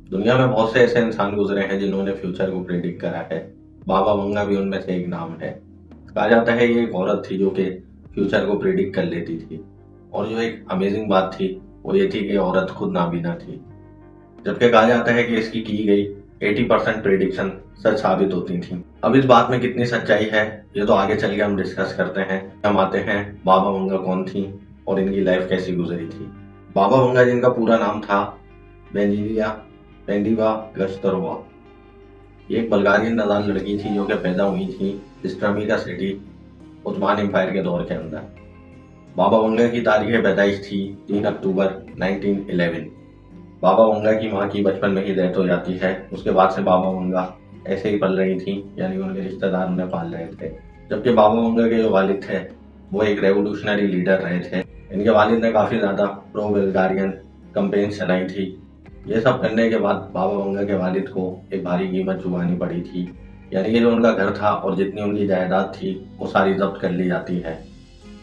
दुनिया में बहुत से ऐसे इंसान गुजरे हैं जिन्होंने फ्यूचर को प्रेडिक्ट करा है। बाबा वंगा भी उनमें से एक नाम है। कहा जाता है ये एक औरत थी जो कि फ्यूचर को प्रेडिक्ट कर लेती थी। और जो एक अमेजिंग बात थी वो ये थी कि औरत खुद नाबीना थी। जबकि कहा जाता है कि इसकी की गई 80% प्रेडिक्शन सच साबित होती थी। अब इस बात में कितनी सच्चाई है ये तो आगे चल के हम डिस्कस करते हैं। हम आते हैं बाबा वंगा कौन थी और इनकी लाइफ कैसी गुजरी थी। बाबा वंगा जिनका पूरा नाम था बेंजिलिया पेंडिवा गश्तरोवा, ये एक बल्गारियन नदान लड़की थी जो कि पैदा हुई थी इस्लामिका सिटी, उस्मान एम्पायर के दौर के अंदर। बाबा वंगा की तारीख पैदाइश थी 3 अक्टूबर 1911। बाबा वंगा की मां की बचपन में ही डेथ हो जाती है। उसके बाद से बाबा वंगा ऐसे ही पल रही थी, यानी उनके रिश्तेदार उन्हें पाल रहे थे। जबकि बाबा वंगा के जो वालिद थे वो एक रेवोल्यूशनरी लीडर रहे थे। इनके वालिद ने काफ़ी ज़्यादा प्रो बल्गारियन कंपेन्स चलाई थी। ये सब करने के बाद बाबा वंगा के वालिद को एक भारी कीमत चुकानी पड़ी थी, यानी कि जो उनका घर था और जितनी उनकी जायदाद थी वो सारी जब्त कर ली जाती है।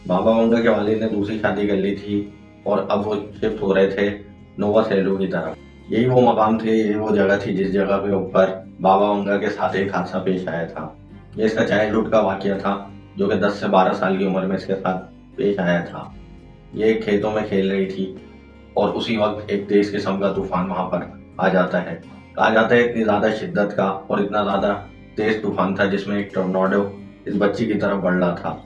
बाबा वंगा के वालिद ने दूसरी शादी कर ली थी और अब वो शिफ्ट हो रहे थे नोवा सेलू की तरफ। यही वो मकाम थे, यही वो जगह थी जिस जगह के ऊपर बाबा वंगा के साथ एक हादसा पेश आया था। ये इसका चाइल्डहुड का वाकया था जो कि 10 से 12 साल की उम्र में इसके साथ पेश आया था। ये खेतों में खेल रही थी और उसी वक्त एक तेज किस्म का तूफान वहां पर आ जाता है। कहा जाता है इतनी ज्यादा शिद्दत का और इतना ज्यादा तेज तूफान था जिसमें एक टोर्नाडो इस बच्ची की तरफ बढ़ रहा था।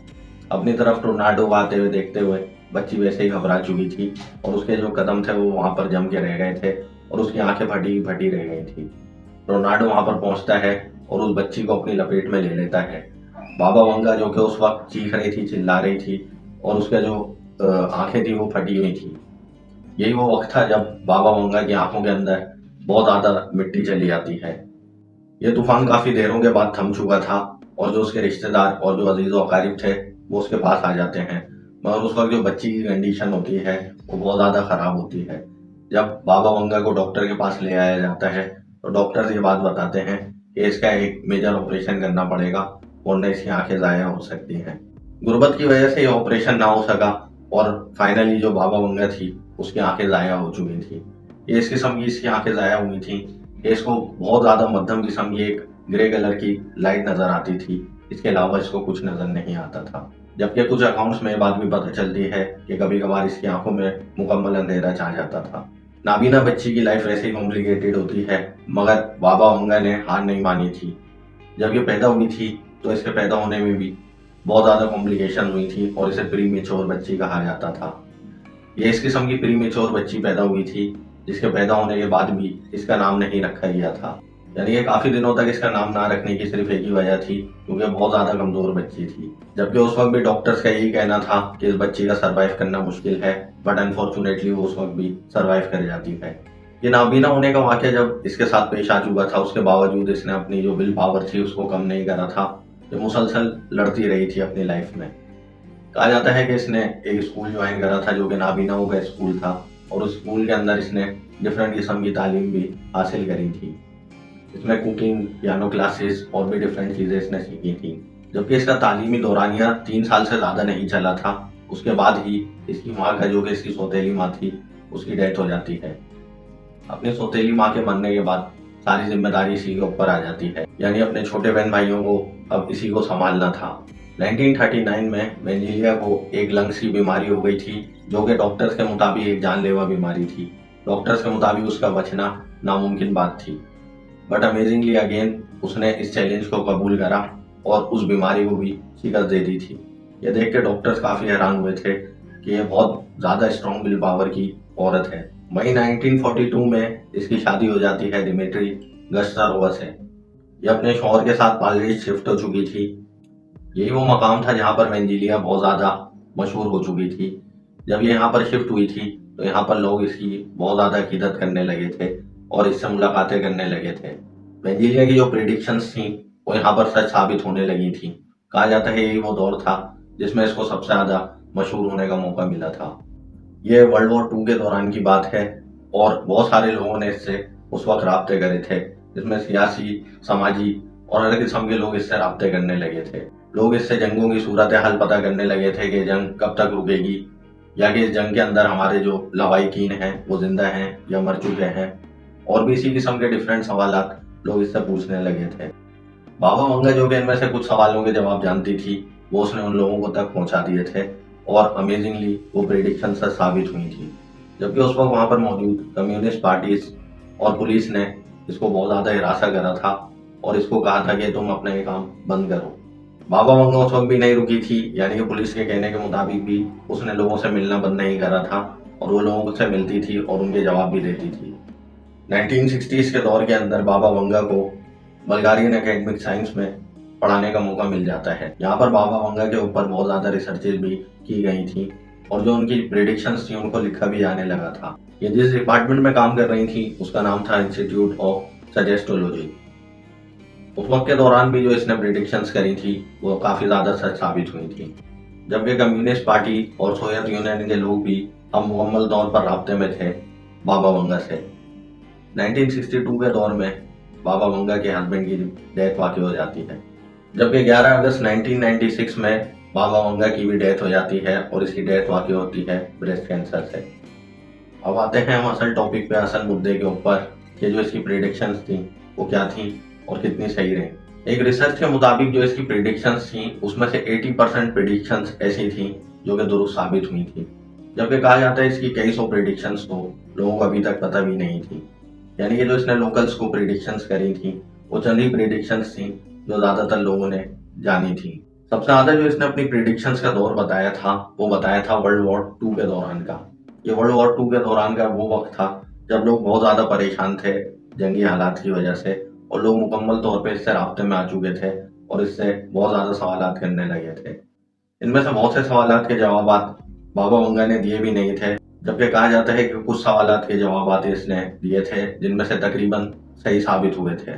अपनी तरफ टोर्नाडो आते हुए देखते हुए बच्ची वैसे ही घबरा चुकी थी और उसके जो कदम थे वो वहां पर जम के रह गए थे और उसकी आंखें फटी फटी रह गई थी। टोर्नाडो वहां पर पहुंचता है और उस बच्ची को अपनी लपेट में ले लेता है। बाबा वंगा जो कि उस वक्त चीख रही थी, चिल्ला रही थी और उसके जो आंखें थी वो फटी हुई थी। यही वो वक्त था जब बाबा वंगा की आंखों के अंदर बहुत ज्यादा मिट्टी चली जाती है। यह तूफान काफी देरों के बाद थम चुका था और जो उसके रिश्तेदार और जो अजीज व अकारिब थे वो उसके पास आ जाते हैं, मगर उस वक्त जो बच्ची की कंडीशन होती है वो बहुत ज्यादा खराब होती है। जब बाबा वंगा को डॉक्टर के पास ले आया जाता है तो डॉक्टर ये बात बताते हैं कि इसका एक मेजर ऑपरेशन करना पड़ेगा वरना इसकी आंखें जाया हो सकती हैं। गुर्बत की वजह से ये ऑपरेशन ना हो सका और फाइनली जो बाबा वंगा थी उसकी आंखें जाया हो चुकी थी। ये इस किस्म की इसकी आंखें जाया हुई थी कि इसको बहुत ज्यादा मध्यम किस्म की एक ग्रे कलर की लाइट नजर आती थी। इसके अलावा इसको कुछ नजर नहीं आता था। जबकि कुछ अकाउंट्स में ये बात भी पता चलती है कि कभी कभार इसकी आंखों में मुकम्मल अंधेरा छा जाता था। नाबीना बच्ची की लाइफ ऐसे ही कॉम्प्लिकेटेड होती है, मगर बाबा वंगा ने हार नहीं मानी थी। जब ये पैदा हुई थी तो इसके पैदा होने में भी बहुत ज्यादा कॉम्प्लिकेशन हुई थी और इसे प्री मेच्योर बच्ची कहा जाता था। ये इस किस्म की प्री मेच्योर बच्ची पैदा हुई थी जिसके पैदा होने के बाद भी इसका नाम नहीं रखा गया था। यानी कि काफी दिनों तक इसका नाम ना रखने की सिर्फ एक ही वजह थी क्योंकि बहुत ज्यादा कमजोर बच्ची थी। जबकि उस वक्त भी डॉक्टर्स का यही कहना था कि इस बच्ची का सरवाइव करना मुश्किल है, बट अनफॉर्चुनेटली वो उस वक्त भी सरवाइव कर जाती है। ये नाबीना होने का वाक्य जब इसके साथ पेश आ चुका था उसके बावजूद इसने अपनी जो विल पावर थी उसको कम नहीं करा था। ये मुसलसल लड़ती रही थी अपनी लाइफ में। कहा जाता है कि इसने एक स्कूल ज्वाइन करा था जो कि नाबीनाओं का स्कूल था और उस स्कूल के अंदर इसने डिफरेंट किस्म की तालीम भी हासिल करी थी। इसमें कुकिंग, पियानो क्लासेस और भी डिफरेंट चीज़ें इसने सीखी थी। जबकि इसका तालीमी दौरानिया 3 साल से ज़्यादा नहीं चला था। उसके बाद ही इसकी माँ का जो कि इसकी सौतेली माँ थी उसकी डेथ हो जाती है। अपनी सौतेली माँ के मरने के बाद सारी जिम्मेदारी इसी के ऊपर आ जाती है, यानी अपने छोटे बहन भाइयों को अब इसी को संभालना था। 1939 में वेंजिलिया को एक लंग्स की बीमारी हो गई थी जो कि डॉक्टर्स के मुताबिक एक जानलेवा बीमारी थी। डॉक्टर्स के मुताबिक उसका बचना नामुमकिन बात थी, बट अमेजिंगली अगेन उसने इस चैलेंज को कबूल करा और उस बीमारी को भी शिकस्त दे दी थी। यह देख के डॉक्टर्स काफ़ी हैरान हुए थे कि ये बहुत ज़्यादा स्ट्रॉन्ग विल पावर की औरत है। मई 1942 में इसकी शादी हो जाती है दिमित्री गस्तारोवा से। ये अपने शौहर के साथ पालरीज शिफ्ट हो चुकी थी। यही वो मकाम था जहाँ पर वेंजिलिया बहुत ज़्यादा मशहूर हो चुकी थी। जब ये यहाँ पर शिफ्ट हुई थी तो यहाँ पर लोग इसकी बहुत ज़्यादा इज्जत करने लगे थे और इससे मुलाकातें करने लगे थे। वेंजिलिया की जो प्रेडिक्शंस थी वो यहाँ पर सच साबित होने लगी थी। कहा जाता है यही वो दौर था जिसमें इसको सबसे ज़्यादा मशहूर होने का मौका मिला था। ये वर्ल्ड वॉर 2 के दौरान की बात है और बहुत सारे लोगों ने इससे उस वक्त राब्ते करे थे, जिसमें सियासी, समाजी और हर किस्म के लोग इससे राब्ते करने लगे थे। लोग इससे जंगों की सूरत हाल पता करने लगे थे कि जंग कब तक रुकेगी या कि इस जंग के अंदर हमारे जो लवाहिकीन हैं वो जिंदा हैं या मर चुके हैं। और भी इसी किस्म के डिफरेंट सवालात लोग इससे पूछने लगे थे। बाबा वंगा जो कि इनमें से कुछ सवालों के जवाब जानती थी, वो उसने उन लोगों को तक पहुंचा दिए थे और अमेजिंगली वो प्रेडिक्शन सच साबित हुई थी। जबकि उस वक्त वहां पर मौजूद कम्युनिस्ट पार्टीज और पुलिस ने इसको बहुत ज्यादा हिरासा करा था और इसको कहा था कि तुम अपना ये काम बंद करो। बाबा वंगा उस वक्त भी नहीं रुकी थी, यानी कि पुलिस के कहने के मुताबिक भी उसने लोगों से मिलना बंद नहीं करा था और वो लोगों से मिलती थी और उनके जवाब भी देती थी। 1960s के दौर के अंदर बाबा वंगा को बल्गारियन एकेडमिक साइंस में पढ़ाने का मौका मिल जाता है। यहाँ पर बाबा वंगा के ऊपर बहुत ज़्यादा रिसर्चेज भी की गई थी और जो उनकी प्रेडिक्शंस थी उनको लिखा भी जाने लगा था। ये जिस डिपार्टमेंट में काम कर रही थी उसका नाम था इंस्टीट्यूट ऑफ सजेस्टोलॉजी। उस वक्त के दौरान भी जो इसने प्रेडिक्शंस करी थी वो काफ़ी ज़्यादा सच साबित हुई थी। जबकि कम्युनिस्ट पार्टी और सोवियत यूनियन के लोग भी अब मुकम्मल तौर पर राब्ते में थे बाबा वंगा से। 1962 के दौर में बाबा वंगा के हस्बैंड की डेथ वाकई हो जाती है, जबकि 11 अगस्त 1996 में बाबा वंगा की भी डेथ हो जाती है और इसकी डेथ वाकई होती है ब्रेस्ट कैंसर से। अब आते हैं हम असल टॉपिक पे, असल मुद्दे के ऊपर कि जो इसकी प्रेडिक्शंस थी वो क्या थी और कितनी सही रही। एक रिसर्च के मुताबिक जो इसकी प्रेडिक्शंस थी उसमें से 80% प्रेडिक्शंस ऐसी थी जो कि दुरुस्त साबित हुई थी, जबकि कहा जाता है इसकी कई सौ प्रेडिक्शंस तो लोगों को अभी तक पता भी नहीं थी। यानी कि जो इसने लोकल्स को प्रेडिक्शंस करी थी वो चंद ही प्रेडिक्शंस थी जो ज्यादातर लोगों ने जानी थी। सबसे ज्यादा जो इसने अपनी प्रेडिक्शंस का दौर बताया था वो बताया था वर्ल्ड वॉर 2 के दौरान का। ये वर्ल्ड वॉर 2 के दौरान का वो वक्त था जब लोग बहुत ज्यादा परेशान थे जंगी हालात की वजह से और लोग मुकम्मल तौर पे इससे राब्ते में आ चुके थे और इससे बहुत ज्यादा सवालात करने लगे थे। इनमें से बहुत से सवालात के जवाब बाबा वंगा ने दिए भी नहीं थे, जबकि कहा जाता है कि कुछ सवालात के जवाब इसने दिए थे जिनमें से तकरीबन सही साबित हुए थे।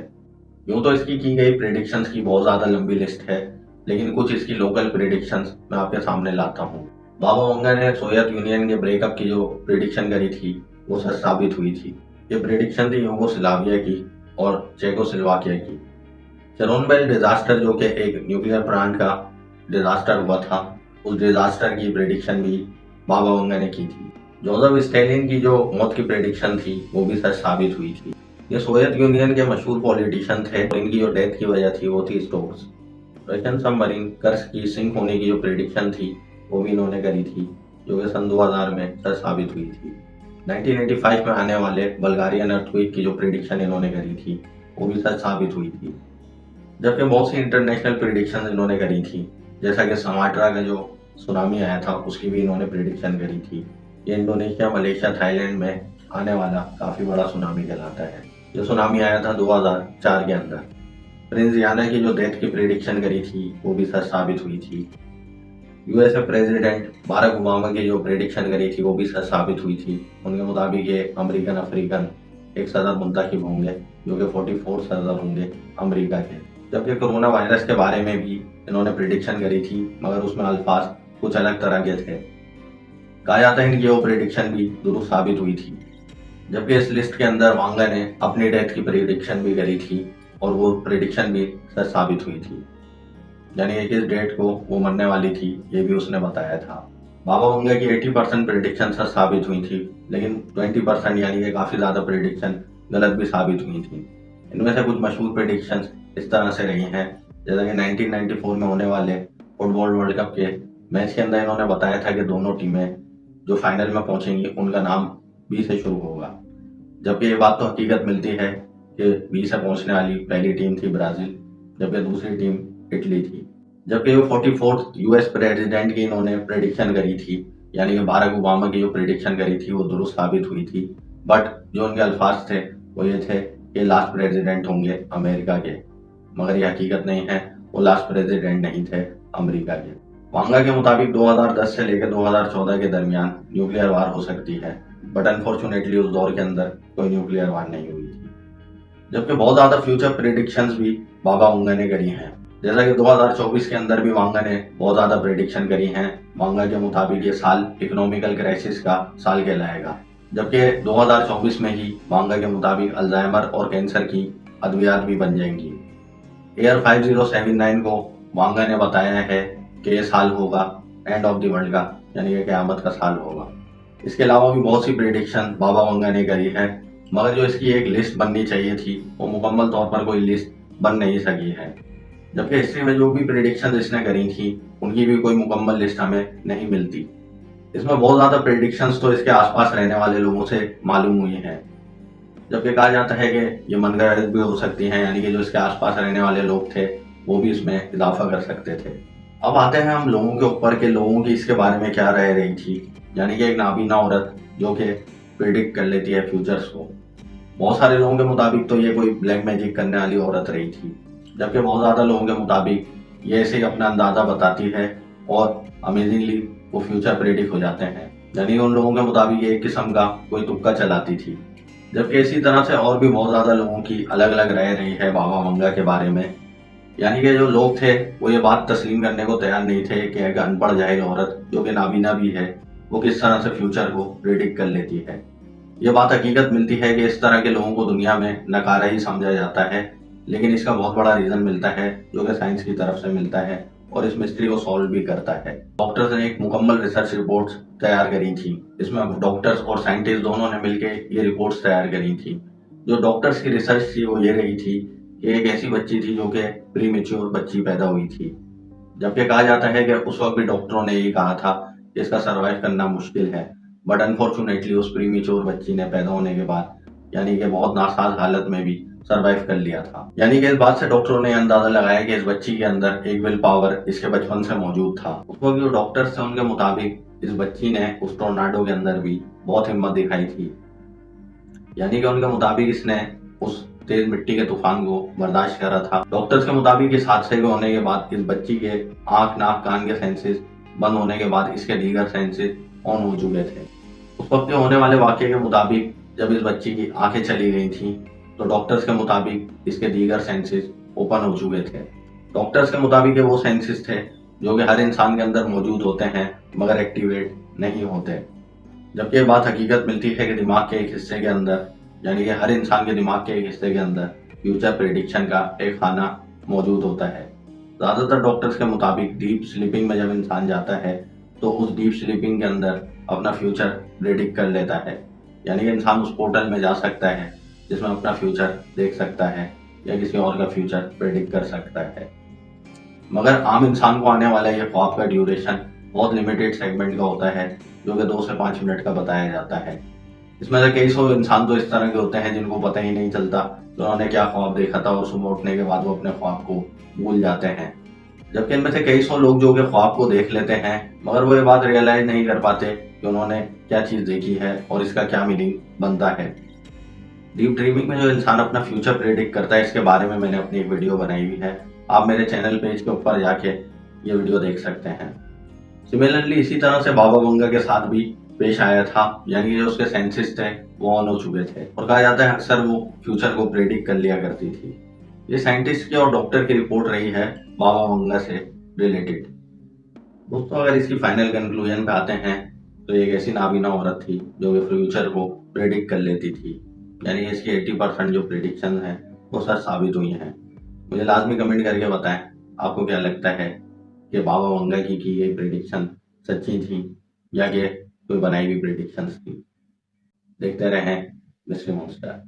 यूं तो इसकी की गई प्रेडिक्शंस की बहुत ज्यादा लंबी लिस्ट है, लेकिन कुछ इसकी लोकल प्रेडिक्शंस मैं आपके सामने लाता हूँ। बाबा वंगा ने सोवियत यूनियन के ब्रेकअप की जो प्रेडिक्शन करी थी वो सच साबित हुई थी। ये प्रेडिक्शन थी यूगोस्लाविया की और चेकोस्लोवाकिया की। चेर्नोबिल डिजास्टर जो कि एक न्यूक्लियर प्लांट का डिजास्टर हुआ था, उस डिजास्टर की प्रेडिक्शन भी बाबा वंगा ने की थी। जोसेफ स्टालिन की जो मौत की प्रेडिक्शन थी वो भी सच साबित हुई थी। ये सोवियत यूनियन के मशहूर पॉलिटिशियन थे और इनकी जो डेथ की वजह थी वो थी स्टोक्स। रशियन सबमरीन कर्स की सिंक होने की जो प्रेडिक्शन थी वो भी इन्होंने करी थी, जो कि सन 2000 में सच साबित हुई थी। 1985 में आने वाले बल्गारियन अर्थक्वेक की जो प्रेडिक्शन इन्होंने करी थी वो भी सच साबित हुई थी। जबकि बहुत सी इंटरनेशनल प्रेडिक्शन इन्होंने करी थी, जैसा कि सुमात्रा का जो सुनामी आया था उसकी भी इन्होंने प्रेडिक्शन करी थी। ये इंडोनेशिया, मलेशिया, थाईलैंड में आने वाला काफी बड़ा सुनामी कहलाता है। जो सुनामी आया था 2004 के अंदर। प्रिंस याना की जो डेथ की प्रेडिक्शन करी थी वो भी सच साबित हुई थी। यूएसए प्रेसिडेंट बाराक ओबामा की जो प्रेडिक्शन करी थी वो भी सच साबित हुई थी। उनके मुताबिक ये अमेरिकन अफ्रीकन एक सदर मुंतखब होंगे जो कि 44 सदर होंगे अमेरिका के। जबकि कोरोना वायरस के बारे में भी इन्होंने प्रेडिक्शन करी थी, मगर उसमें अल्फाज कुछ अलग तरह के थे। कहा जाता है कि वो प्रेडिक्शन भी दुरुस्त साबित हुई थी। जबकि इस लिस्ट के अंदर वांगा ने अपनी डेथ की प्रेडिक्शन भी करी थी और वो प्रेडिक्शन भी सच साबित हुई थी, यानी किस डेट को वो मरने वाली थी ये भी उसने बताया था। बाबा वंगा की 80% प्रेडिक्शन सच साबित हुई थी, लेकिन 20% यानी कि काफी ज्यादा प्रेडिक्शन गलत भी साबित हुई थी। इनमें से कुछ मशहूर प्रेडिक्शन इस तरह से रही हैं, जैसा कि 1994 में होने वाले फुटबॉल वर्ल्ड कप के मैच के अंदर इन्होंने बताया था कि दोनों टीमें जो फाइनल में पहुंचेंगी उनका नाम बी से शुरू होगा। जबकि ये बात तो हकीकत मिलती है कि बी से पहुंचने वाली पहली टीम थी ब्राजील, जबकि दूसरी टीम इटली थी। जबकि वो 44th यूएस प्रेसिडेंट की इन्होंने प्रेडिक्शन करी थी, यानी कि बाराक ओबामा की जो प्रेडिक्शन करी थी वो दुरुस्त साबित हुई थी। बट जो उनके अल्फाज थे वो ये थे कि लास्ट प्रेसिडेंट होंगे अमेरिका के, मगर ये हकीकत नहीं है, वो लास्ट प्रेसिडेंट नहीं थे अमेरिका के। वांगा के मुताबिक 2010 से लेकर 2014 के दरमियान न्यूक्लियर वार हो सकती है, बट अनफॉर्चुनेटली उस दौर के अंदर कोई न्यूक्लियर वार नहीं हुई थी। जबकि बहुत ज्यादा फ्यूचर प्रेडिक्शंस भी बाबा वंगा ने करी हैं, जैसा कि 2024 के अंदर भी वांगा ने बहुत ज्यादा प्रेडिक्शन करी हैं। वांगा के मुताबिक ये साल इकोनॉमिकल क्राइसिस का साल कहलाएगा, जबकि 2024 में ही वांगा के मुताबिक अल्जाइमर और कैंसर की अद्वियात भी बन जाएंगी। एयर 5079 को वांगा ने बताया है कि ये साल होगा एंड ऑफ द वर्ल्ड का, यानी कि क़यामत का साल होगा। इसके अलावा भी बहुत सी प्रेडिक्शन बाबा वंगा ने करी है, मगर जो इसकी एक लिस्ट बननी चाहिए थी वो मुकम्मल तौर पर कोई लिस्ट बन नहीं सकी है। जबकि हिस्ट्री में जो भी प्रिडिक्शन इसने करी थी उनकी भी कोई मुकम्मल लिस्ट हमें नहीं मिलती। इसमें बहुत ज्यादा प्रिडिक्शंस तो इसके आसपास रहने वाले लोगों से मालूम हुई हैं, जबकि कहा जाता है कि ये मनगढ़ंत भी हो सकती हैं, यानी कि जो इसके आसपास रहने वाले लोग थे वो भी इसमें इजाफा कर सकते थे। अब आते हैं हम लोगों के ऊपर के लोगों की इसके बारे में क्या राय रही थी। यानी कि एक नाबीना औरत जो कि प्रिडिक्ट कर लेती है फ्यूचर्स को। बहुत सारे लोगों के मुताबिक तो ये कोई ब्लैक मैजिक करने वाली औरत रही थी, जबकि बहुत ज्यादा लोगों के मुताबिक ये ऐसे ही अपना अंदाजा बताती है और अमेजिंगली वो फ्यूचर प्रेडिक्ट हो जाते हैं। यानी उन लोगों के मुताबिक एक किस्म का कोई तुक्का चलाती थी। जबकि इसी तरह से और भी बहुत ज्यादा लोगों की अलग अलग राय रही है बाबा वंगा के बारे में। यानी कि जो लोग थे वो ये बात तस्लीम करने को तैयार नहीं थे कि एक अनपढ़ जाहिल औरत जो कि नाबीना भी है वो किस तरह से फ्यूचर को प्रिडिक्ट कर लेती है। ये बात हकीकत मिलती है कि इस तरह के लोगों को दुनिया में नकारा ही समझा जाता है, लेकिन इसका बहुत बड़ा रीजन मिलता है जो कि साइंस की तरफ से मिलता है और इस मिस्ट्री को सॉल्व भी करता है। डॉक्टर्स ने एक मुकम्मल रिसर्च रिपोर्ट्स तैयार करी थी। इसमें डॉक्टर्स और साइंटिस्ट दोनों ने मिलकर ये रिपोर्ट्स तैयार करी थी। जो डॉक्टर्स की रिसर्च थी वो ये रही थी कि एक ऐसी बच्ची थी जो कि प्री मेच्योर बच्ची पैदा हुई थी। जबकि कहा जाता है कि उस वक्त भी डॉक्टरों ने यही कहा था कि इसका सर्वाइव करना मुश्किल है, बट अनफॉर्चुनेटली उस प्री मेच्योर बच्ची ने पैदा होने के बाद यानी कि बहुत नासाज हालत में भी सरवाइव कर लिया था। यानी कि इस बात से डॉक्टरों ने अंदाजा लगाया कि इस बच्ची के अंदर एक विल पावर इसके बचपन से मौजूद था। उस वक्त जो डॉक्टर्स थे उनके मुताबिक इस बच्ची ने उस टोर्नाडो के अंदर भी बहुत हिम्मत दिखाई थी। यानी कि उनके मुताबिक इसने उस तेज मिट्टी के तूफान को बर्दाश्त करा था। डॉक्टर्स के मुताबिक इस हादसे के होने के बाद इस बच्ची के आंख नाक कान के सेंसेस बंद होने के बाद इसके दीगर सेंसेस ऑन हो चुके थे। उस वक्त के होने वाले वाक्य के मुताबिक जब इस बच्ची की आंखें चली गई थी तो डॉक्टर्स के मुताबिक इसके दीगर सेंसेस ओपन हो चुके थे। डॉक्टर्स के मुताबिक ये वो सेंसेस थे जो कि हर इंसान के अंदर मौजूद होते हैं मगर एक्टिवेट नहीं होते। जबकि ये बात हकीकत मिलती है कि दिमाग के एक हिस्से के अंदर यानी कि हर इंसान के दिमाग के एक हिस्से के अंदर फ्यूचर प्रेडिक्शन का एक खाना मौजूद होता है। ज्यादातर डॉक्टर्स के मुताबिक डीप स्लीपिंग में जब इंसान जाता है तो उस डीप स्लीपिंग के अंदर अपना फ्यूचर प्रेडिक्ट कर लेता है। यानी कि इंसान उस पोर्टल में जा सकता है जिसमें अपना फ्यूचर देख सकता है या किसी और का फ्यूचर प्रेडिक्ट कर सकता है। मगर आम इंसान को आने वाला ये ख्वाब का ड्यूरेशन बहुत लिमिटेड सेगमेंट का होता है जो कि 2 से 5 मिनट का बताया जाता है। इसमें से कई सौ इंसान तो इस तरह के होते हैं जिनको पता ही नहीं चलता कि उन्होंने क्या ख्वाब देखा था और सुबह उठने के बाद वो अपने ख्वाब को भूल जाते हैं। जबकि इनमें से कई सौ लोग जो कि ख्वाब को देख लेते हैं मगर वो ये बात रियलाइज नहीं कर पाते कि उन्होंने क्या चीज देखी है और इसका क्या मीनिंग बनता है। डीप ड्रीमिंग में जो इंसान अपना फ्यूचर प्रेडिक्ट करता है इसके बारे में मैंने अपनी एक वीडियो बनाई हुई है। आप मेरे चैनल पेज के ऊपर जाके ये वीडियो देख सकते हैं। सिमिलरली इसी तरह से बाबा वंगा के साथ भी पेश आया था। यानी जो उसके सेंसेस थे वो ऑन हो चुके थे और कहा जाता है अक्सर वो फ्यूचर को प्रेडिक्ट कर लिया करती थी। ये साइंटिस्ट की और डॉक्टर की रिपोर्ट रही है बाबा वंगा से रिलेटेड। दोस्तों अगर इसकी फाइनल कंक्लूजन पे आते हैं तो एक ऐसी नाबीना औरत थी जो कि फ्यूचर को प्रेडिक्ट कर लेती थी। यानी इसकी 80% जो प्रेडिक्शन है वो सच साबित हुई हैं। मुझे लाजमी कमेंट करके बताएं आपको क्या लगता है कि बाबा वंगा की गई प्रेडिक्शन सच्ची थी या कि कोई बनाई हुई प्रेडिक्शंस थी। देखते रहें मिस्ट्री मॉन्स्टर।